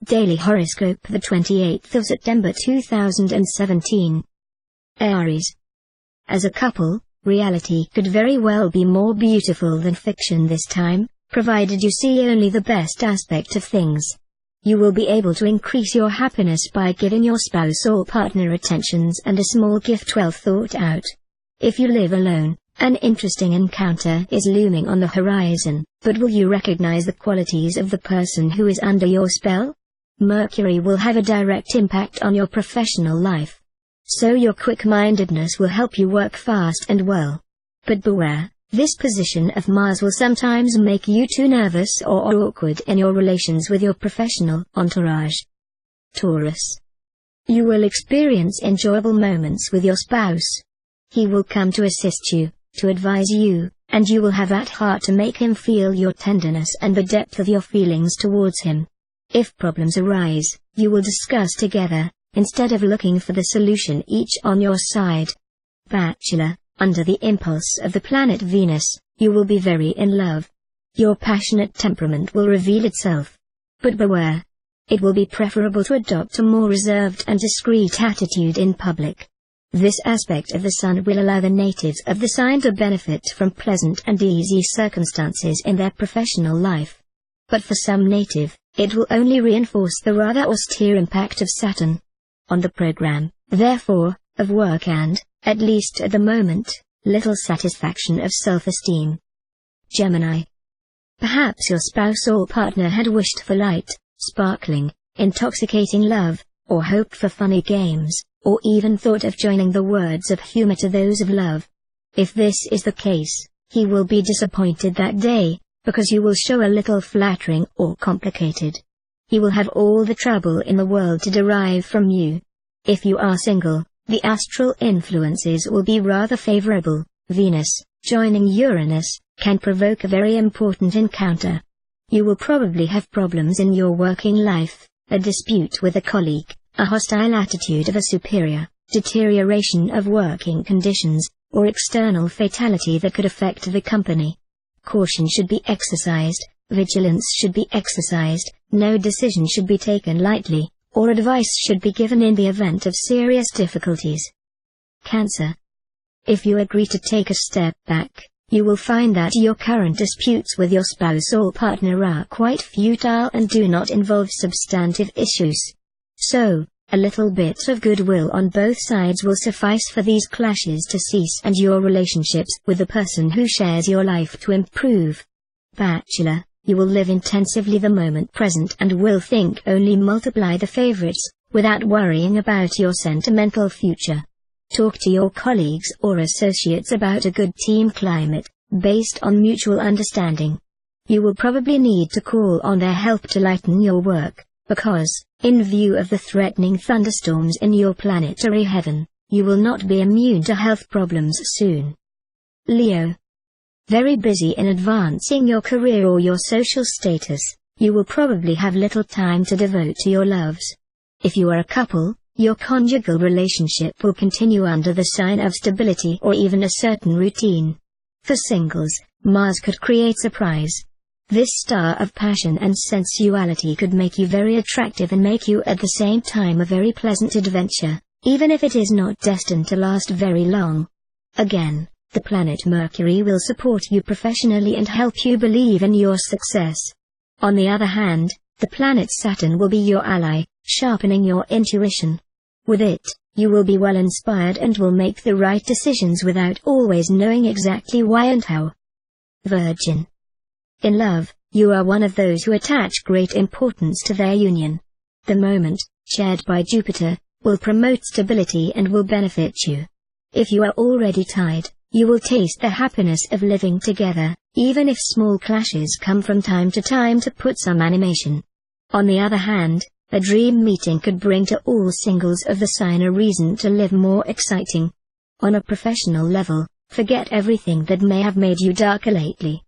Daily Horoscope, the 28th of September 2017. Aries. As a couple, reality could very well be more beautiful than fiction this time, provided you see only the best aspect of things. You will be able to increase your happiness by giving your spouse or partner attentions and a small gift well thought out. If you live alone, an interesting encounter is looming on the horizon, but will you recognize the qualities of the person who is under your spell? Mercury will have a direct impact on your professional life. So your quick-mindedness will help you work fast and well. But beware, this position of Mars will sometimes make you too nervous or awkward in your relations with your professional entourage. Taurus. You will experience enjoyable moments with your spouse. He will come to assist you, to advise you, and you will have at heart to make him feel your tenderness and the depth of your feelings towards him. If problems arise, you will discuss together, instead of looking for the solution each on your side. Bachelor, under the impulse of the planet Venus, you will be very in love. Your passionate temperament will reveal itself. But beware. It will be preferable to adopt a more reserved and discreet attitude in public. This aspect of the Sun will allow the natives of the sign to benefit from pleasant and easy circumstances in their professional life. But for some native, it will only reinforce the rather austere impact of Saturn on the program, therefore, of work and, at least at the moment, little satisfaction of self-esteem. Gemini. Perhaps your spouse or partner had wished for light, sparkling, intoxicating love, or hoped for funny games, or even thought of joining the words of humor to those of love. If this is the case, he will be disappointed that day, because you will show a little flattering or complicated. He will have all the trouble in the world to derive from you. If you are single, the astral influences will be rather favorable. Venus, joining Uranus, can provoke a very important encounter. You will probably have problems in your working life, a dispute with a colleague, a hostile attitude of a superior, deterioration of working conditions, or external fatality that could affect the company. Caution should be exercised, vigilance should be exercised, no decision should be taken lightly, or advice should be given in the event of serious difficulties. Cancer. If you agree to take a step back, you will find that your current disputes with your spouse or partner are quite futile and do not involve substantive issues. So, a little bit of goodwill on both sides will suffice for these clashes to cease and your relationships with the person who shares your life to improve. Bachelor, you will live intensively the moment present and will think only multiply the favorites, without worrying about your sentimental future. Talk to your colleagues or associates about a good team climate, based on mutual understanding. You will probably need to call on their help to lighten your work, because, in view of the threatening thunderstorms in your planetary heaven, you will not be immune to health problems soon. Leo. Very busy in advancing your career or your social status, you will probably have little time to devote to your loves. If you are a couple, your conjugal relationship will continue under the sign of stability or even a certain routine. For singles, Mars could create surprise. This star of passion and sensuality could make you very attractive and make you at the same time a very pleasant adventure, even if it is not destined to last very long. Again, the planet Mercury will support you professionally and help you believe in your success. On the other hand, the planet Saturn will be your ally, sharpening your intuition. With it, you will be well inspired and will make the right decisions without always knowing exactly why and how. Virgin. In love, you are one of those who attach great importance to their union. The moment, shared by Jupiter, will promote stability and will benefit you. If you are already tied, you will taste the happiness of living together, even if small clashes come from time to put some animation. On the other hand, a dream meeting could bring to all singles of the sign a reason to live more exciting. On a professional level, forget everything that may have made you darker lately.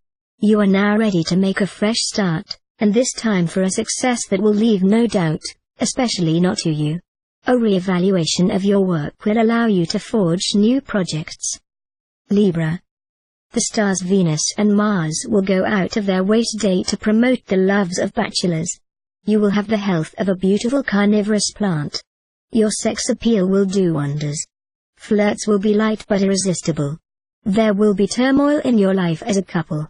You are now ready to make a fresh start, and this time for a success that will leave no doubt, especially not to you. A re-evaluation of your work will allow you to forge new projects. Libra. The stars Venus and Mars will go out of their way today to promote the loves of bachelors. You will have the health of a beautiful carnivorous plant. Your sex appeal will do wonders. Flirts will be light but irresistible. There will be turmoil in your life as a couple.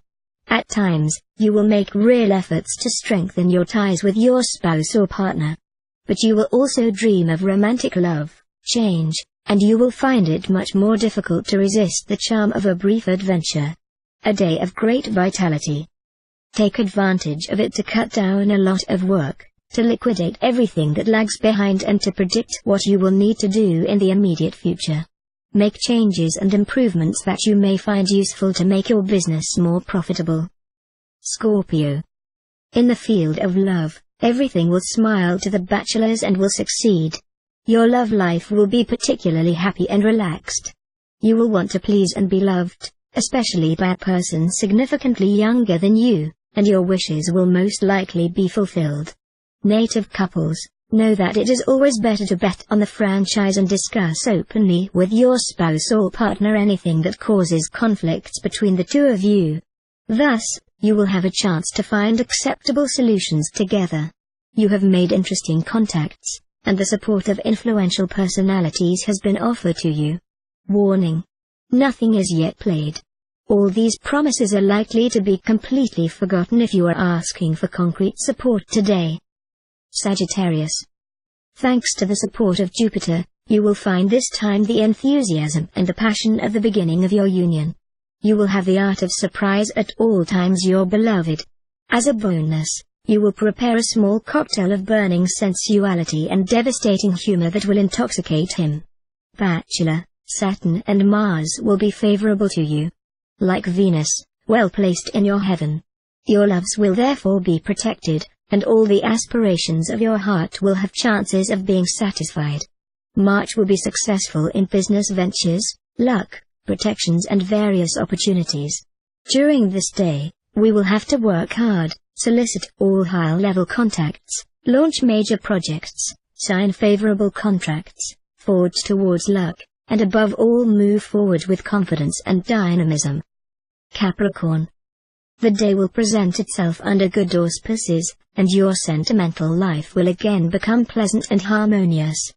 At times, you will make real efforts to strengthen your ties with your spouse or partner. But you will also dream of romantic love, change, and you will find it much more difficult to resist the charm of a brief adventure. A day of great vitality. Take advantage of it to cut down a lot of work, to liquidate everything that lags behind and to predict what you will need to do in the immediate future. Make changes and improvements that you may find useful to make your business more profitable. Scorpio. In the field of love, everything will smile to the bachelors and will succeed. Your love life will be particularly happy and relaxed. You will want to please and be loved, especially by a person significantly younger than you, and your wishes will most likely be fulfilled. Native couples, know that it is always better to bet on the franchise and discuss openly with your spouse or partner anything that causes conflicts between the two of you. Thus, you will have a chance to find acceptable solutions together. You have made interesting contacts, and the support of influential personalities has been offered to you. Warning. Nothing is yet played. All these promises are likely to be completely forgotten if you are asking for concrete support today. Sagittarius. Thanks to the support of Jupiter, you will find this time the enthusiasm and the passion of the beginning of your union. You will have the art of surprise at all times your beloved. As a bonus, you will prepare a small cocktail of burning sensuality and devastating humor that will intoxicate him. Bachelor, Saturn and Mars will be favorable to you. Like Venus, well placed in your heaven. Your loves will therefore be protected, and all the aspirations of your heart will have chances of being satisfied. March will be successful in business ventures, luck, protections and various opportunities. During this day, we will have to work hard, solicit all high-level contacts, launch major projects, sign favorable contracts, forge towards luck, and above all move forward with confidence and dynamism. Capricorn. The day will present itself under good auspices, and your sentimental life will again become pleasant and harmonious.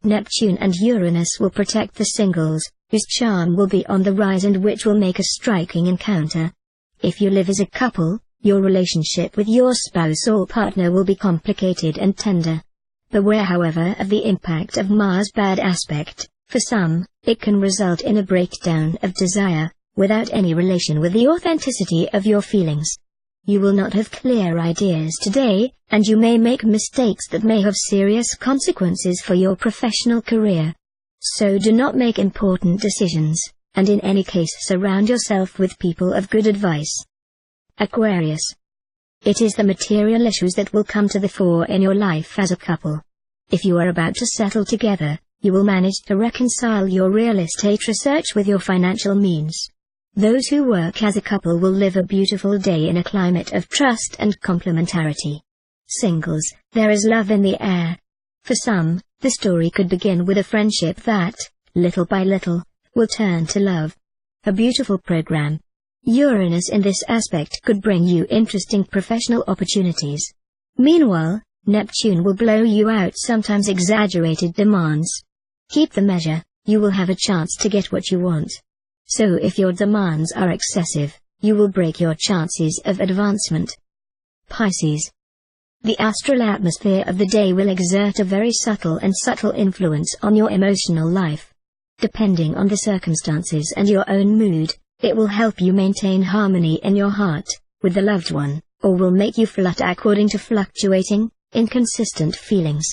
Neptune and Uranus will protect the singles, whose charm will be on the rise and which will make a striking encounter. If you live as a couple, your relationship with your spouse or partner will be complicated and tender. Beware, however, of the impact of Mars' bad aspect. For some, it can result in a breakdown of desire, without any relation with the authenticity of your feelings. You will not have clear ideas today, and you may make mistakes that may have serious consequences for your professional career. So do not make important decisions, and in any case surround yourself with people of good advice. Aquarius. It is the material issues that will come to the fore in your life as a couple. If you are about to settle together, you will manage to reconcile your real estate research with your financial means. Those who work as a couple will live a beautiful day in a climate of trust and complementarity. Singles, there is love in the air. For some, the story could begin with a friendship that, little by little, will turn to love. A beautiful program. Uranus in this aspect could bring you interesting professional opportunities. Meanwhile, Neptune will blow you out sometimes exaggerated demands. Keep the measure, you will have a chance to get what you want. So if your demands are excessive, you will break your chances of advancement. Pisces. The astral atmosphere of the day will exert a very subtle influence on your emotional life. Depending on the circumstances and your own mood, it will help you maintain harmony in your heart, with the loved one, or will make you flutter according to fluctuating, inconsistent feelings.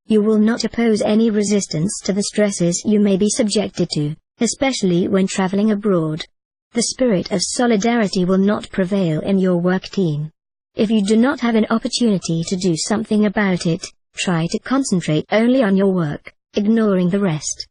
You will not oppose any resistance to the stresses you may be subjected to, especially when traveling abroad. The spirit of solidarity will not prevail in your work team. If you do not have an opportunity to do something about it, try to concentrate only on your work, ignoring the rest.